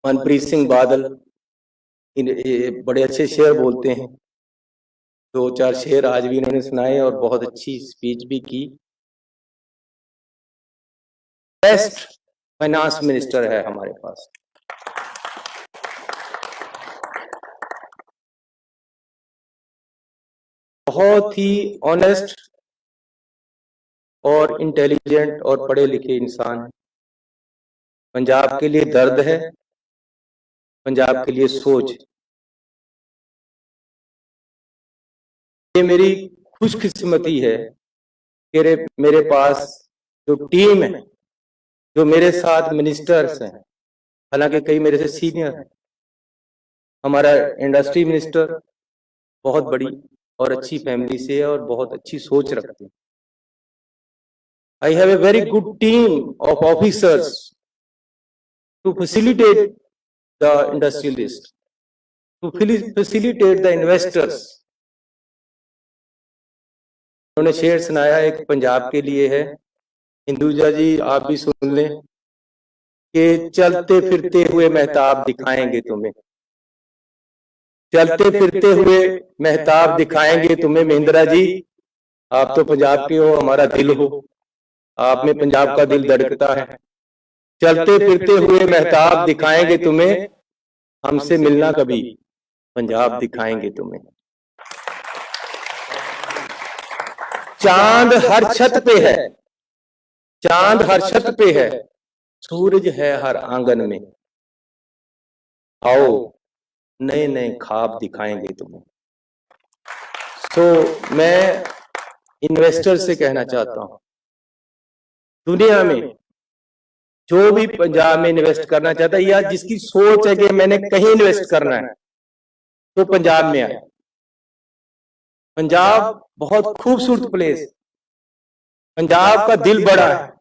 मनप्रीत सिंह बादल बड़े अच्छे शेर बोलते हैं। दो चार शेर आज भी इन्होंने सुनाए और बहुत अच्छी स्पीच भी की। बेस्ट फाइनेंस मिनिस्टर है हमारे पास। बहुत ही ऑनेस्ट और इंटेलिजेंट और पढ़े लिखे इंसान है। पंजाब के लिए दर्द है, पंजाब के लिए सोच। ये मेरी खुशकिस्मती है कि मेरे पास जो टीम है, जो मेरे साथ मिनिस्टर्स हैं, हालांकि कई मेरे से सीनियर हैं। हमारा इंडस्ट्री मिनिस्टर बहुत बड़ी और अच्छी फैमिली से है और बहुत अच्छी सोच रखते हैं। I have a very good team of officers to facilitate the industrialist, to facilitate the investors. उन्होंने शेर सुनाया, एक पंजाब के लिए है। हिंदुजा जी आप भी सुन लें कि चलते फिरते हुए महताब दिखाएंगे तुम्हें, चलते फिरते हुए महताब दिखाएंगे तुम्हें। महिंद्रा जी आप तो पंजाब के हो, हमारा दिल हो, आप में पंजाब का दिल धड़कता है। चलते फिरते हुए महताब दिखाएंगे तुम्हें, हमसे मिलना कभी, पंजाब दिखाएंगे तुम्हें। चांद हर छत पे है, चांद हर छत पे है, सूरज है हर आंगन में। आओ नए नए ख्वाब दिखाएंगे तुम्हें। तो मैं इन्वेस्टर से कहना चाहता हूं, दुनिया में जो भी पंजाब में इन्वेस्ट करना चाहता है या जिसकी सोच है कि मैंने कहीं इन्वेस्ट करना है, तो पंजाब में आए। पंजाब बहुत खूबसूरत प्लेस, पंजाब का दिल बड़ा है।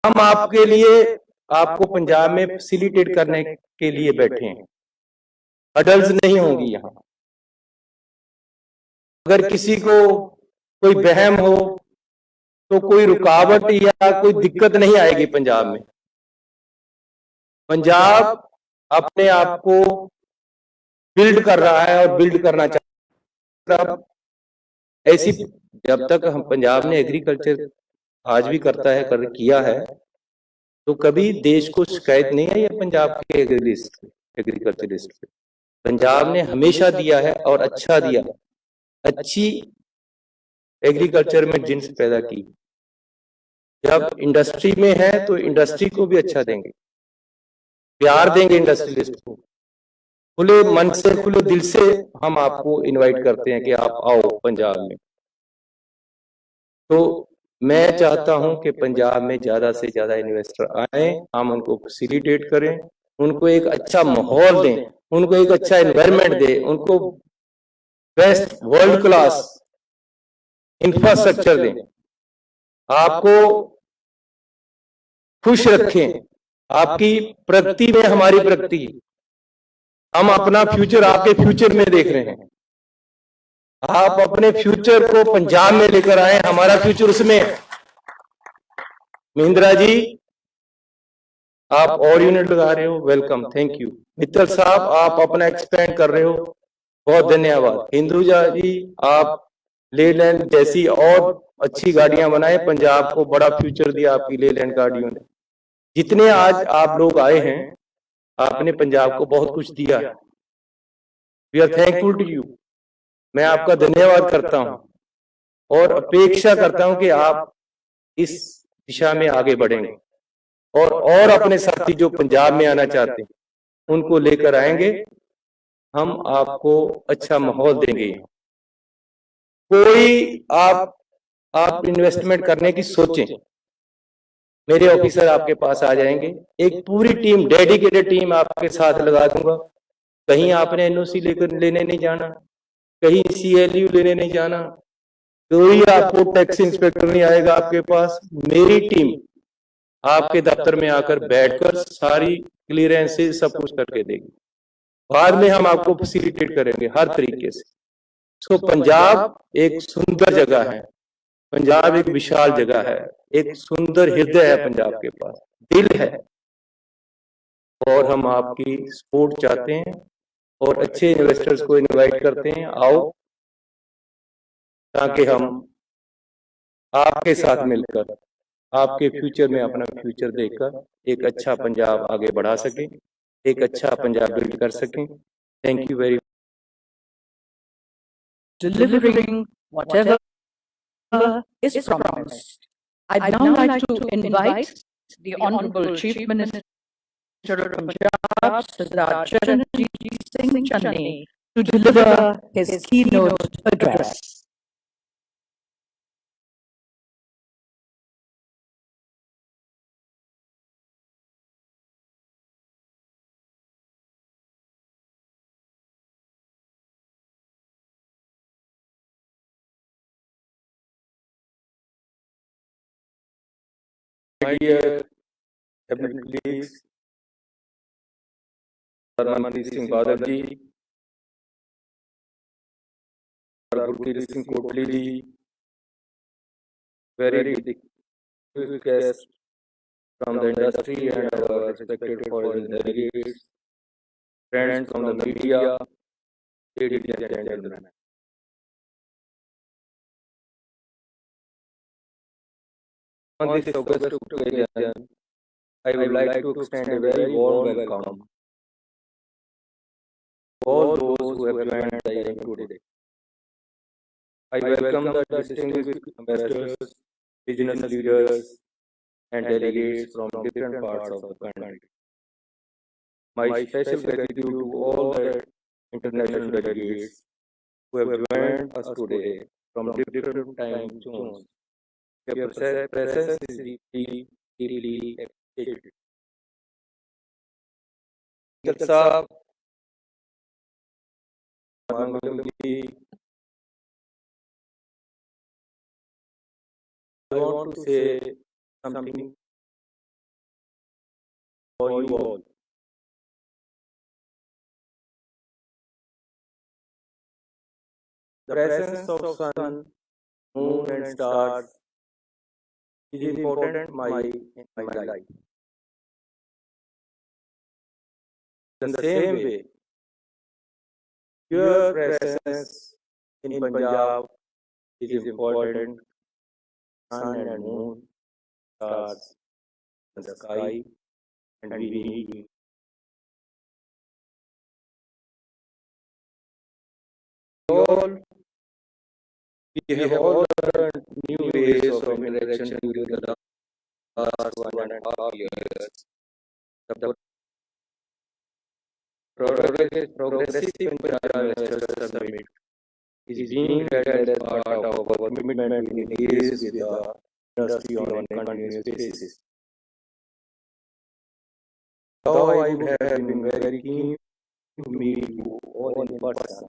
हम आपके लिए, आपको पंजाब में फैसिलिटेट करने के लिए बैठे हैं। हडल्स नहीं होंगी यहां। अगर किसी को कोई वहम हो तो कोई रुकावट या कोई दिक्कत नहीं आएगी पंजाब में। पंजाब अपने आप को बिल्ड कर रहा है और बिल्ड करना चाहता है। ऐसी जब तक हम पंजाब ने एग्रीकल्चर आज भी करता है, किया है, तो कभी देश को शिकायत नहीं आई है पंजाब के एग्रीकल्चरिस्ट पे। पंजाब ने हमेशा दिया है और अच्छा दिया, अच्छी एग्रीकल्चर में जिन्स पैदा की। जब इंडस्ट्री में है तो इंडस्ट्री को भी अच्छा देंगे, प्यार देंगे इंडस्ट्रियलिस्ट को। खुले मन से, खुले दिल से हम आपको इनवाइट करते हैं कि आप आओ पंजाब में। तो मैं चाहता हूं कि पंजाब में ज्यादा से ज्यादा इन्वेस्टर आए, हम उनको फैसिलिटेट करें, उनको एक अच्छा माहौल दें, उनको एक अच्छा एनवायरनमेंट दें, उनको बेस्ट वर्ल्ड क्लास इंफ्रास्ट्रक्चर दें, आपको खुश रखें। आपकी प्रगति में हमारी प्रगति, हम अपना फ्यूचर आपके फ्यूचर में देख रहे हैं। आप अपने फ्यूचर को पंजाब में लेकर आए, हमारा फ्यूचर उसमें है। महिंद्रा जी आप और यूनिट लगा रहे हो, वेलकम, थैंक यू। मित्तल साहब आप अपना एक्सपेंड कर रहे हो, बहुत धन्यवाद। हिंदुजा जी आप लेलैंड जैसी और अच्छी गाड़ियां बनाए, पंजाब को बड़ा फ्यूचर दिया आपकी लेलैंड गाड़ियों ने। जितने आज आप लोग आए हैं, आपने पंजाब को बहुत कुछ दिया है। We are thankful to you. मैं आपका धन्यवाद करता हूं और अपेक्षा करता हूं कि आप इस दिशा में आगे बढ़ेंगे और अपने साथी जो पंजाब में आना चाहते हैं उनको लेकर आएंगे। हम आपको अच्छा माहौल देंगे। कोई आप इन्वेस्टमेंट करने की सोचें, मेरे ऑफिसर आपके पास आ जाएंगे, एक पूरी टीम, डेडिकेटेड टीम आपके साथ लगा दूंगा। कहीं आपने एनओसी लेकर लेने नहीं जाना, कहीं सीएलयू लेने नहीं जाना, कोई आपको टैक्स इंस्पेक्टर नहीं आएगा आपके पास। मेरी टीम आपके दफ्तर में आकर बैठकर सारी क्लियरेंसेस सब कुछ करके देगी। बाद में हम आपको फैसिलिटेट करेंगे हर तरीके से। तो पंजाब एक सुंदर जगह है, पंजाब एक विशाल जगह है, एक सुंदर हृदय है पंजाब के पास, दिल है। और हम आपकी सपोर्ट चाहते हैं और अच्छे इन्वेस्टर्स को इनवाइट करते हैं, आओ, ताकि हम आपके साथ मिलकर आपके फ्यूचर में अपना फ्यूचर देखकर एक अच्छा पंजाब आगे बढ़ा सकें, एक अच्छा पंजाब बिल्ड कर सकें। Thank you very delivering whatever is promised. I'd now like to invite the Honorable Chief Minister of Punjab, Sardar Charanjit Singh Channi, to deliver his keynote address. My dear cabinet colleagues, Manpreet Singh Badal ji, Gurpreet Singh Kotli ji, very distinguished guests from the industry and our respected foreign delegates, friends from the media, ladies and gentlemen. On this August occasion, I would like to extend a very warm welcome to all those who have joined the event today. I welcome the distinguished ambassadors, business leaders, and delegates from different parts of the country. My special gratitude to all the international delegates who have joined us today from different time zones. Your presence is deeply appreciated. Speaker Saab, Mangalam ji, I want to say something for you all. The presence of sun, moon, and stars is important in my life. In the same way, your presence in Punjab is important. Sun and moon, stars, and the sky, and we need you. We have all learned new ways of interaction during the last 1.5 years. The Progressive Punjab Investors Summit is being led as part of our commitment to engage with the industry on a continuous basis. Though I would have been very keen to meet you all in person,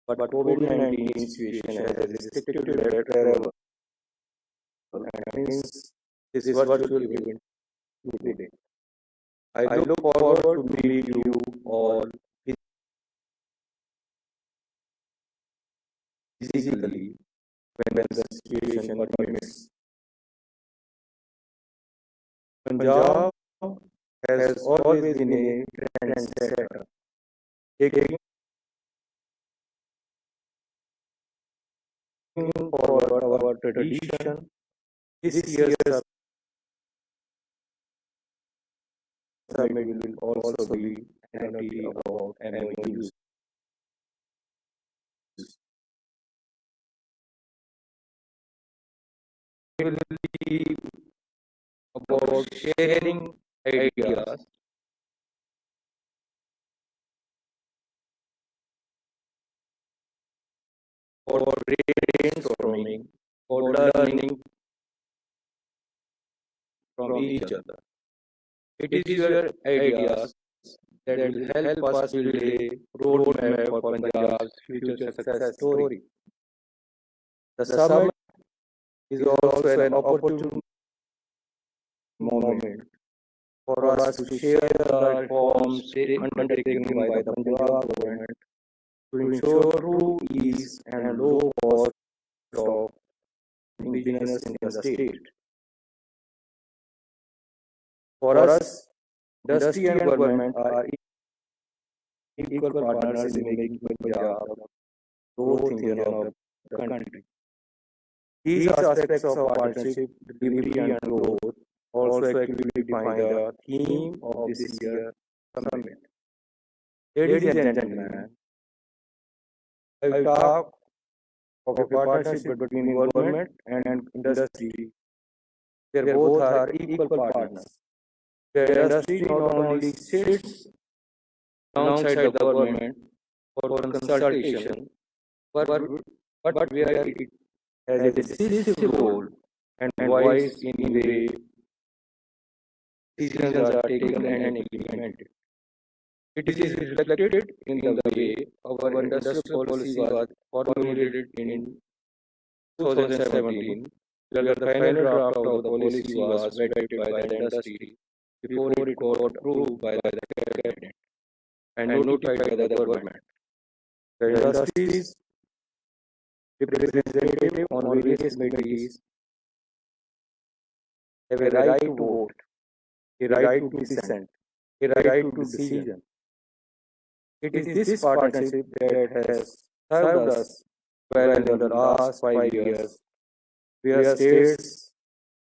but COVID-19 situation has restricted travel, and hence this virtual event today. I look forward to meet you all physically when the situation permits. Punjab has always been a trendsetter, taking forward our tradition. This year's summit will also be entirely about MOUs. It will be about sharing ideas, for brainstorming, for learning from each other. It is your ideas that will help us build a roadmap for Punjab's future success story. The summit is also an opportune moment for us to share the reforms undertaken by the Punjab government to ensure true ease and low cost of doing business in the state. For us, industry and government are equal partners in making Punjab the growth engine of the country. These aspects of partnership, delivery and growth also actively define the theme of this year's summit. Ladies and gentlemen, I will talk of a partnership between government and industry, where both are equal partners. The industry not only sits alongside the government for consultation, but where it has a decisive role and voice in the way decisions are taken and implemented. It is reflected in the way our industrial policy was formulated in 2017, where the final draft of the policy was vetted by the industry before it got approved by the cabinet and notified by the government. The industry's representative on various committees have a right to vote, a right to dissent, a right to decision. It is this partnership that has served us well in the last 5 years, where states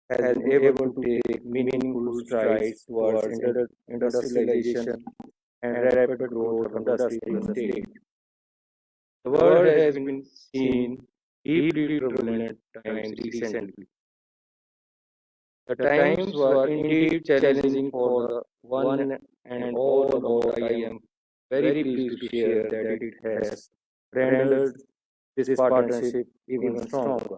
have been able to take meaningful strides towards industrialization and rapid growth of industry in the state. The world has been seen deeply turbulent times recently. The times were indeed challenging for the one and all, but I am very pleased to share that it has rendered this partnership even stronger.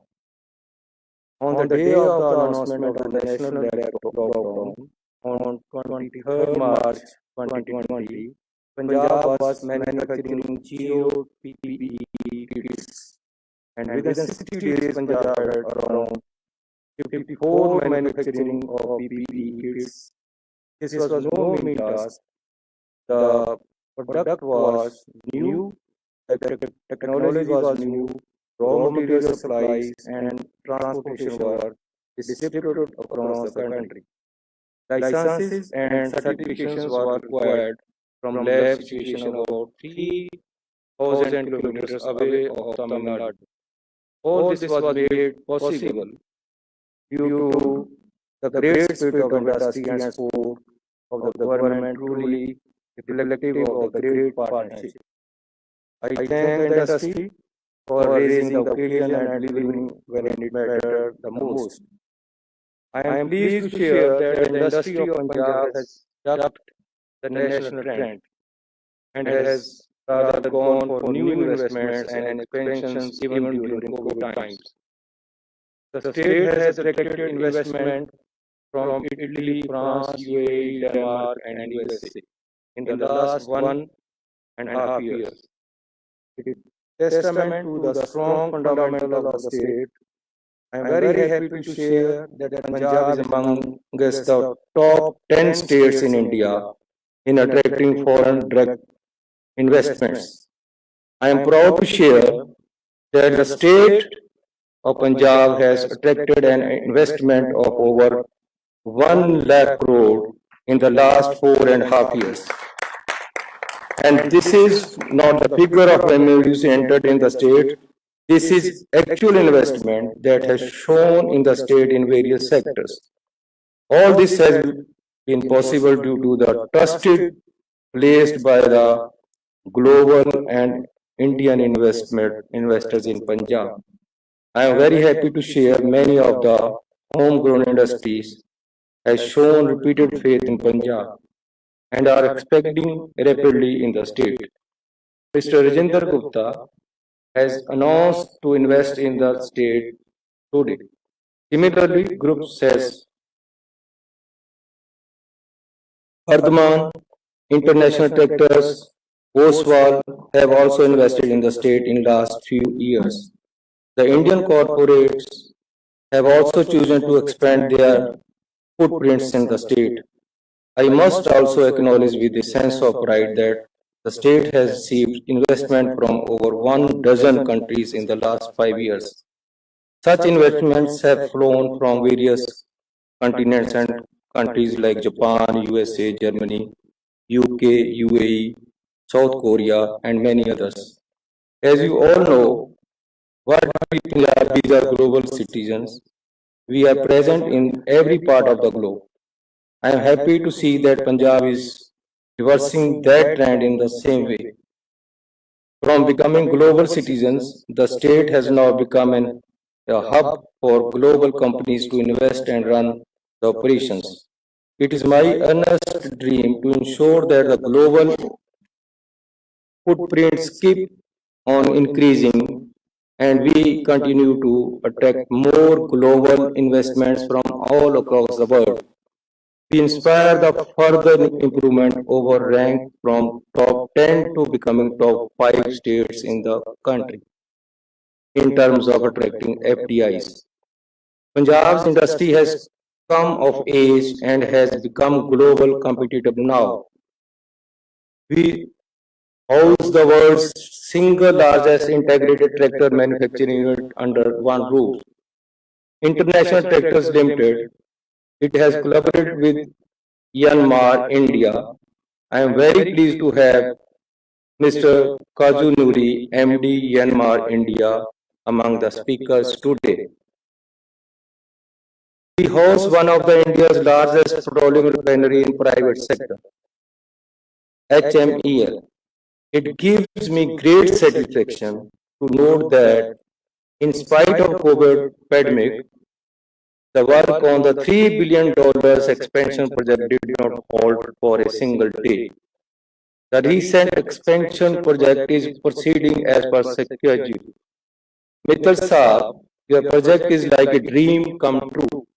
On the day of the announcement of the national lockdown, on 23rd March 2020, Punjab was manufacturing zero PPE kits, and within 60 days, Punjab had around 54 manufacturing of PPE kits. This was no mean task. The product was new, the technology was new, raw material supplies and transportation were distributed across the country. Licenses and certifications were required from lab situation about 3,000 kilometers away of Tamil Nadu. All this was made possible due to the great spirit of industry and support of the government, truly reflective of the great partnership. I thank the industry for raising the occasion and delivering when it mattered the most. I am pleased to share that the industry of Punjab has adopted the national trend and has rather gone for new investments and expansions even during COVID times. The state has attracted investment from Italy, France, UAE, Denmark, and USA in the last 1.5 years. It is testament to the strong fundamental of the state. I am very happy to share that Punjab is amongst the top 10 states in India in attracting foreign direct investments. I am proud to share that the state of Punjab has attracted an investment of over 1 lakh crore in the last 4.5 years. And this is not the figure of revenues entered in the state. This is actual investment that has shown in the state in various sectors. All this has been possible due to the trusted placed by the global and Indian investors in Punjab. I am very happy to share many of the homegrown industries has shown repeated faith in Punjab and are expanding rapidly in the state. Mr. Rajinder Gupta has announced to invest in the state today. Similarly, groups as Ardman, International Tractors, Oswal have also invested in the state in last few years. The Indian corporates have also chosen to expand their footprints in the state. I must also acknowledge with a sense of pride that the state has received investment from over 12 countries in the last 5 years. Such investments have flown from various continents and countries like Japan, USA, Germany, UK, UAE, South Korea, and many others. As you all know, what we Punjabis are global citizens. We are present in every part of the globe. I am happy to see that Punjab is reversing that trend in the same way. From becoming global citizens, the state has now become a hub for global companies to invest and run the operations. It is my earnest dream to ensure that the global footprints keep on increasing and we continue to attract more global investments from all across the world. We inspire the further improvement over rank from top 10 to becoming top 5 states in the country in terms of attracting FDIs. Punjab's industry has come of age and has become global competitive now. We house the world's single largest integrated tractor manufacturing unit under one roof. International Tractors Limited, it has collaborated with Yanmar India. I am very pleased to have Mr. Kaju Nuri, MD Yanmar India, among the speakers today. We host one of the India's largest petroleum refinery in private sector, HMEL. It gives me great satisfaction to note that in spite of COVID pandemic, the work on the $3 billion expansion project did not halt for a single day. The recent expansion project is proceeding as per schedule. Mittal Saab, your project is like a dream come true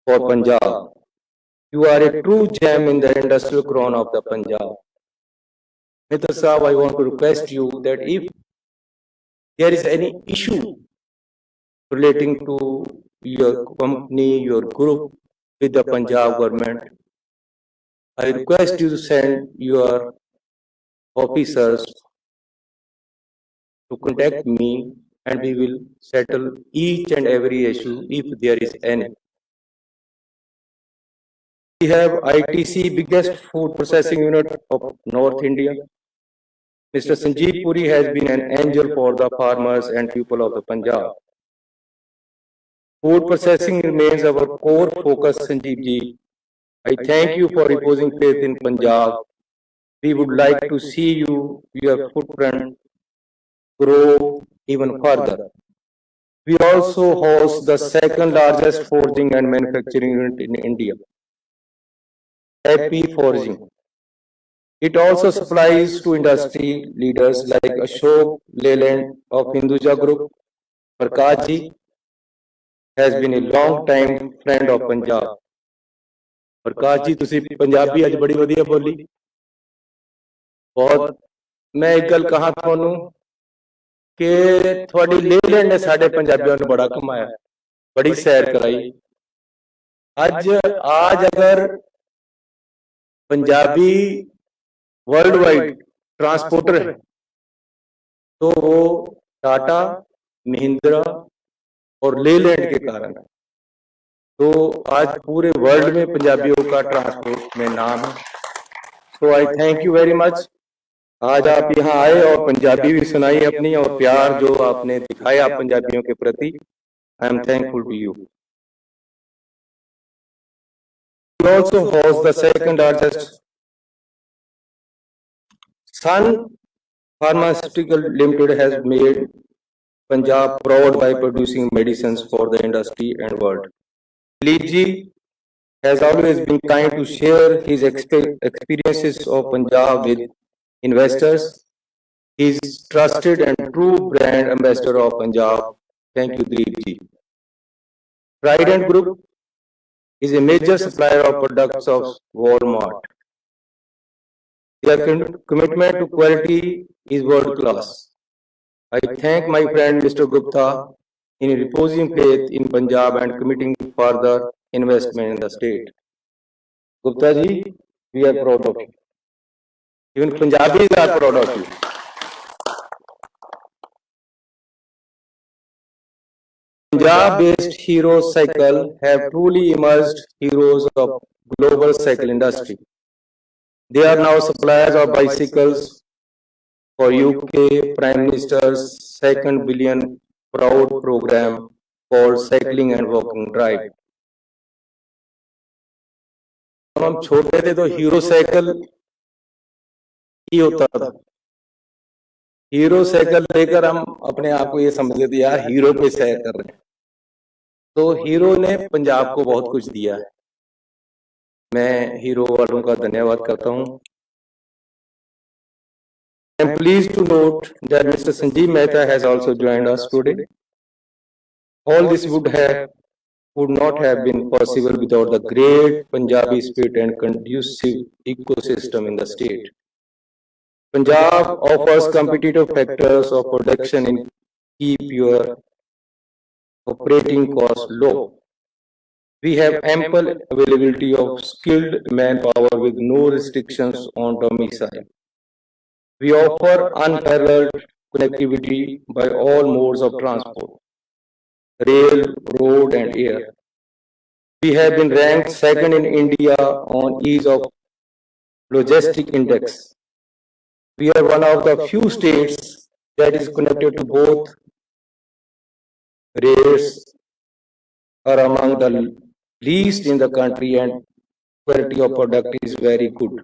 for Punjab. You are a true gem in the industrial crown of the Punjab. Mittal Saab, I want to request you that if there is any issue relating to your company, your group with the Punjab government, I request you to send your officers to contact me and we will settle each and every issue if there is any. We have ITC, biggest food processing unit of North India. Mr. Sanjeev Puri has been an angel for the farmers and people of the Punjab. Food processing remains our core focus, Sanjeev ji. I thank you for reposing faith in Punjab. We would like to see your footprint grow even further. We also host the second largest forging and manufacturing unit in India, Happy Forging. It also supplies to industry leaders like Ashok Leyland of Hinduja Group. Prakash ji has been a long time friend of Punjab. Prakash ji ਤੁਸੀਂ ਪੰਜਾਬੀ ਅੱਜ ਬੜੀ ਵਧੀਆ ਬੋਲੀ ਬਹੁਤ ਮੈਂ ਇੱਕ ਗੱਲ ਕਹਾਂ ਤੁਹਾਨੂੰ ਕਿ ਤੁਹਾਡੀ ਲੇਲੈਂਡ ਨੇ ਸਾਡੇ ਪੰਜਾਬੀਆਂ ਨੂੰ ਬੜਾ ਕਮਾਇਆ ਬੜੀ ਸੈਰ ਕਰਾਈ आज अगर पंजाबी वर्ल्ड वाइड ट्रांसपोर्टर है तो वो टाटा महिंद्रा और लेलैंड के कारण है तो आज पूरे वर्ल्ड में पंजाबियों का ट्रांसपोर्ट में नाम है तो आई थैंक यू वेरी मच आज आप यहाँ आए और पंजाबी भी सुनाई अपनी और प्यार जो आपने दिखाया पंजाबियों के प्रति I am thankful to you We also host the second largest Sun Pharmaceutical Limited has made Punjab proud by producing medicines for the industry and world. Dilip ji has always been kind to share his experiences of Punjab with investors. He is trusted and true brand ambassador of Punjab. Thank you, Dilip ji. Trident Group is a major supplier of products of Walmart. Their commitment to quality is world class. I thank my friend Mr. Gupta in reposing faith in Punjab and committing further investment in the state. Gupta ji, we are proud of you. Even Punjabis are proud of you. Punjab-based Hero Cycle have truly emerged heroes of global cycle industry. They are now suppliers of bicycles for UK Prime Minister's second billion proud program called Cycling and Walking Drive. जब हम छोटे थे तो hero cycle ही होता था। Hero cycle लेकर हम अपने आप को ये समझते थे यार हीरो पे सैर कर रहे हैं। तो हीरो ने पंजाब को बहुत कुछ दिया है। मैं हीरो वालों का धन्यवाद करता हूँ। I am pleased to note that Mr. Sanjeev Mehta has also joined us today. All this would not have been possible without the great Punjabi spirit and conducive ecosystem in the state. Punjab offers competitive factors of production and keep your operating costs low. We have ample availability of skilled manpower with no restrictions on domicile. We offer unparalleled connectivity by all modes of transport, rail, road and air. We have been ranked second in India on ease of logistic index. We are one of the few states that is connected to both rails, are among the least in the country and quality of product is very good.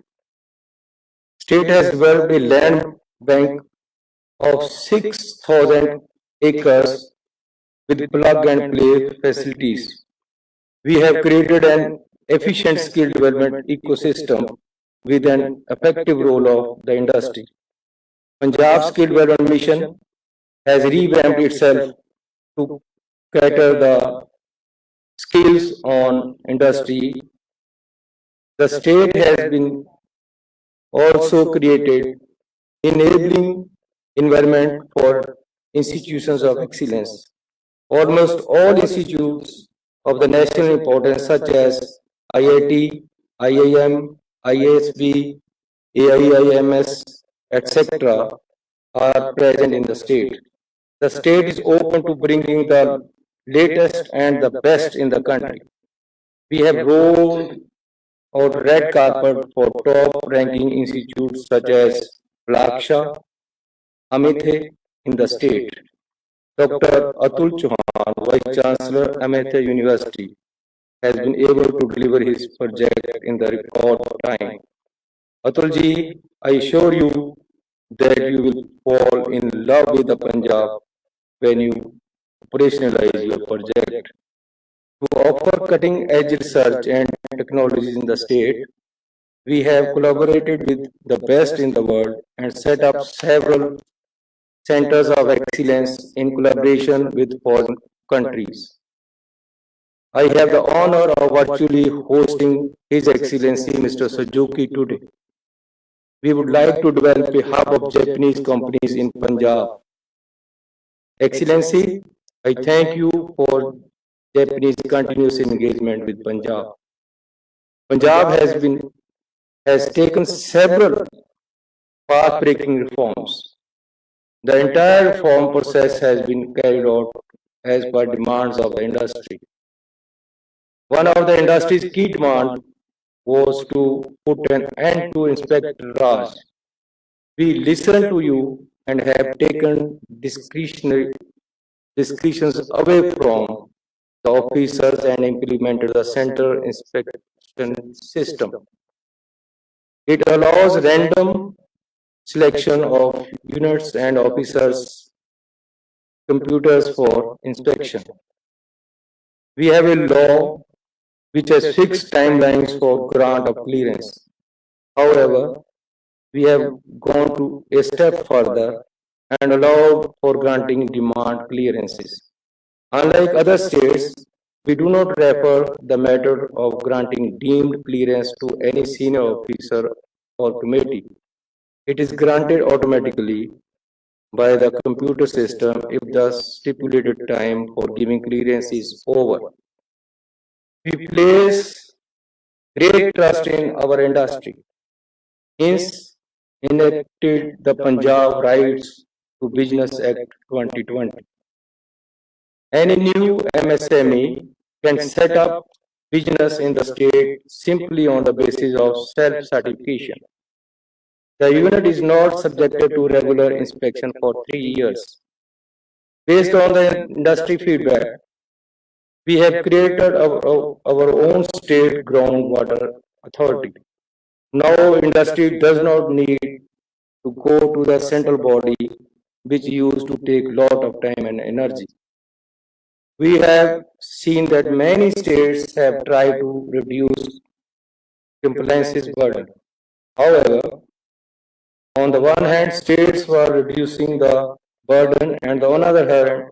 State has developed a land bank of 6,000 acres with plug and play facilities. We have created an efficient skill development ecosystem with an effective role of the industry. Punjab Skill Development Mission has revamped itself to cater the skills on industry. The state has been also created enabling environment for institutions of excellence. Almost all institutes of the national importance such as IIT, IIM, ISB, AIIMS, etc. are present in the state. The state is open to bringing the latest and the best in the country. We have rolled out red carpet for top-ranking institutes such as Laksha, Amithe in the state. Dr. Atul Chauhan, Vice Chancellor, Amithe University, has been able to deliver his project in the record time. Atul ji, I assure you that you will fall in love with the Punjab when you operationalize your project. To offer cutting-edge research and technologies in the state, we have collaborated with the best in the world and set up several centers of excellence in collaboration with foreign countries. I have the honor of virtually hosting His Excellency Mr. Suzuki today. We would like to develop a hub of Japanese companies in Punjab. Excellency, I thank you for Japanese continuous engagement with Punjab. Punjab has taken several path-breaking reforms. The entire reform process has been carried out as per demands of the industry. One of the industry's key demands was to put an end to Inspector Raj. We listened to you and have taken discretions away from the officers and implemented the center inspection system. It allows random selection of units and officers' computers for inspection. We have a law which has fixed timelines for grant of clearance. However, we have gone to a step further and allowed for granting demand clearances. Unlike other states, we do not refer the matter of granting deemed clearance to any senior officer or committee. It is granted automatically by the computer system if the stipulated time for giving clearance is over. We place great trust in our industry. Hence, enacted the Punjab Rights to Business Act 2020. Any new MSME can set up business in the state simply on the basis of self-certification. The unit is not subjected to regular inspection for 3 years. Based on the industry feedback, we have created our own state groundwater authority. Now industry does not need to go to the central body, which used to take lot of time and energy. We have seen that many states have tried to reduce compliance burden. However, on the one hand, states were reducing the burden, and on the other hand,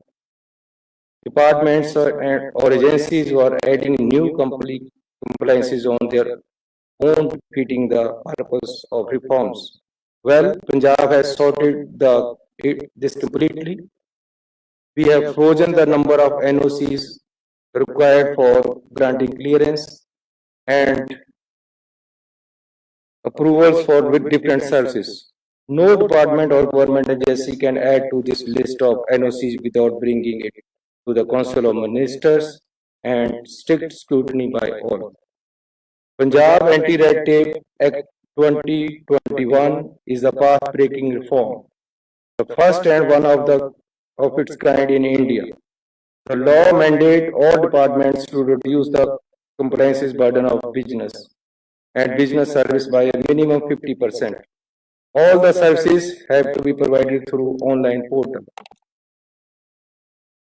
departments or agencies were adding new compliances on their own, defeating the purpose of reforms. Well, Punjab has sorted this completely. We have frozen the number of NOCs required for granting clearance and approvals for with different services. No department or government agency can add to this list of NOCs without bringing it to the Council of Ministers and strict scrutiny by all. Punjab Anti-Red Tape Act 2021 is a path-breaking reform, the first and one of its kind in India. The law mandates all departments to reduce the compliance burden of business and business service by a minimum 50%. All the services have to be provided through online portal.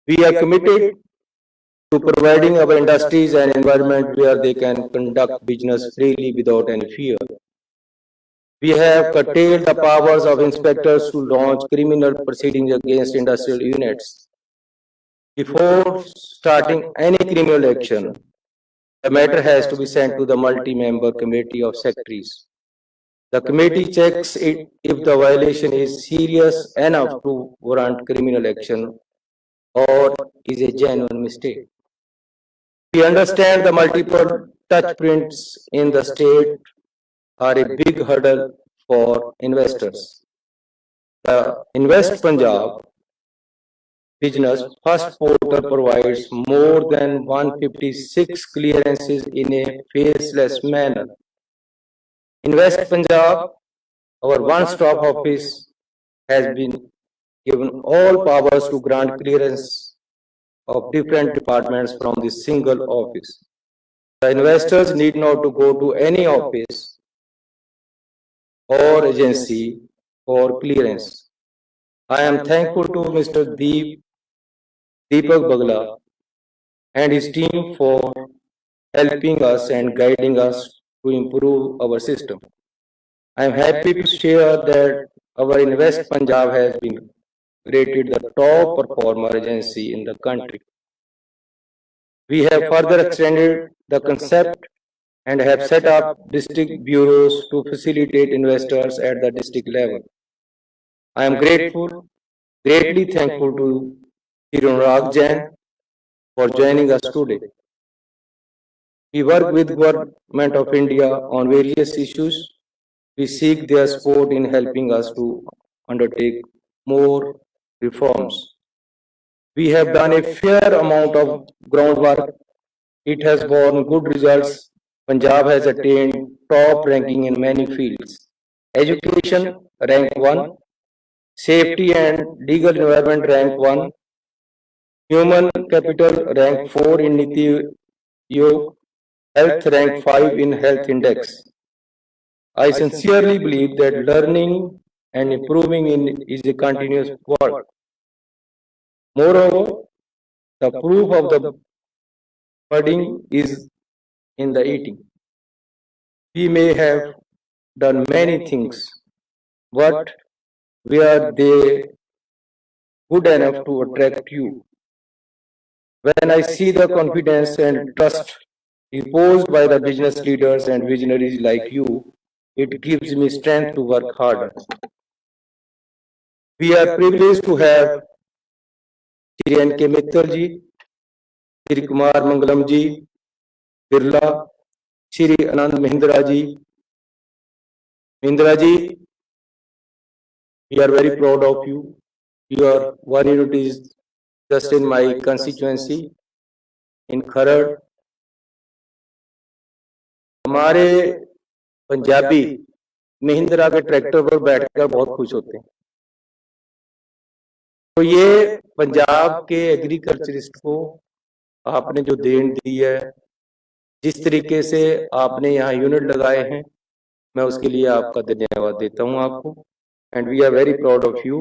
We are committed to providing our industries an environment where they can conduct business freely without any fear. We have curtailed the powers of inspectors to launch criminal proceedings against industrial units. Before starting any criminal action, the matter has to be sent to the multi-member committee of secretaries. The committee checks it if the violation is serious enough to warrant criminal action or is a genuine mistake. We understand the multiple touch prints in the state are a big hurdle for investors. The Invest Punjab Business First portal provides more than 156 clearances in a faceless manner. Invest Punjab, our one-stop office, has been given all powers to grant clearance of different departments from this single office. The investors need not to go to any office or agency for clearance. I am thankful to Mr. Deepak Bagla and his team for helping us and guiding us to improve our system. I am happy to share that our Invest Punjab has been rated the top performer agency in the country. We have further extended the concept and have set up district bureaus to facilitate investors at the district level. I am greatly thankful to Anurag Jain for joining us today. We work with Government of India on various issues. We seek their support in helping us to undertake more reforms. We have done a fair amount of groundwork. It has borne good results. Punjab has attained top ranking in many fields. Education, rank 1. Safety and legal environment, rank 1. Human capital, rank 4 in Niti Aayog. Health, rank 5 in Health Index. I sincerely believe that learning and improving is a continuous work. Moreover, the proof of the pudding is in the eating. We may have done many things, but were they good enough to attract you? When I see the confidence and trust imposed by the business leaders and visionaries like you, it gives me strength to work harder. We are privileged to have Shri N.K. Mittal ji, Shri Kumar Mangalam ji, Birla, Shri Anand Mahindra ji. Mahindra ji, we are very proud of you. Your warrior is just in my constituency in Kharad. हमारे पंजाबी महिंद्रा के tractor पर बैठकर बहुत खुश होते हैं। तो ये पंजाब के एग्रीकल्चरिस्ट को आपने जो देन दी है, जिस तरीके से आपने यहाँ यूनिट लगाए हैं, मैं उसके लिए आपका धन्यवाद देता हूँ आपको। And we are very proud of you.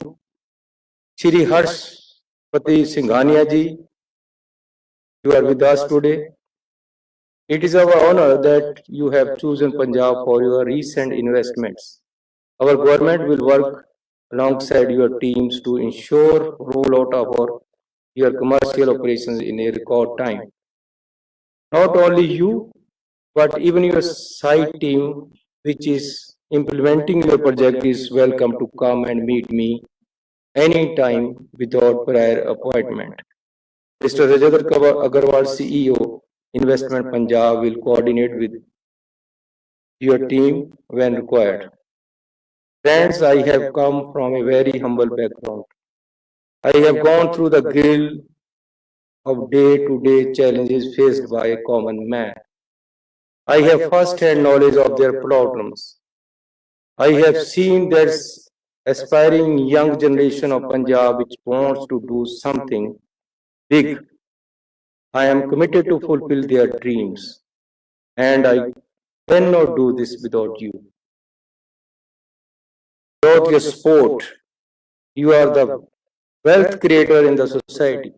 Shri Harshpati Singhania ji, you are with us today. It is our honor that you have chosen Punjab for your recent investments. Our government will work alongside your teams to ensure rollout of your commercial operations in a record time. Not only you, but even your site team, which is implementing your project, is welcome to come and meet me anytime without prior appointment. Mr. Rajendra Agarwal, CEO, Investment Punjab, will coordinate with your team when required. Friends, I have come from a very humble background. I have gone through the grill of day-to-day challenges faced by a common man. I have first-hand knowledge of their problems. I have seen that aspiring young generation of Punjab which wants to do something big. I am committed to fulfill their dreams, and I cannot do this without you. Without your support, you are the wealth creator in the society.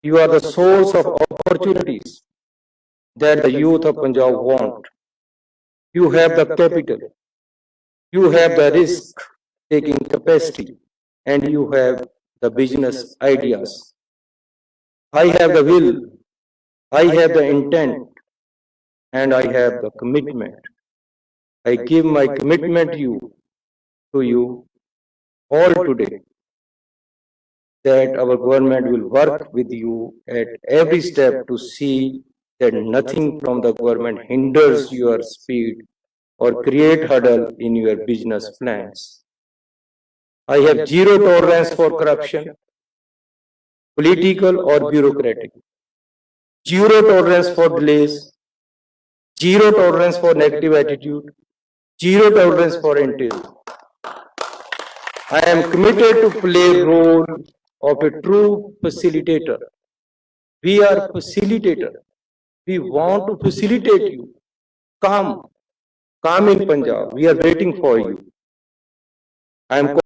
You are the source of opportunities that the youth of Punjab want. You have the capital, you have the risk-taking capacity, and you have the business ideas. I have the will, I have the intent, and I have the commitment. I give my commitment to you all today that our government will work with you at every step to see that nothing from the government hinders your speed or create hurdle in your business plans. I have zero tolerance for corruption, political or bureaucratic. Zero tolerance for delays, zero tolerance for negative attitude, zero tolerance for entail. I am committed to play a role of a true facilitator. We are facilitator. We want to facilitate you. Come in Punjab. We are waiting for you. I am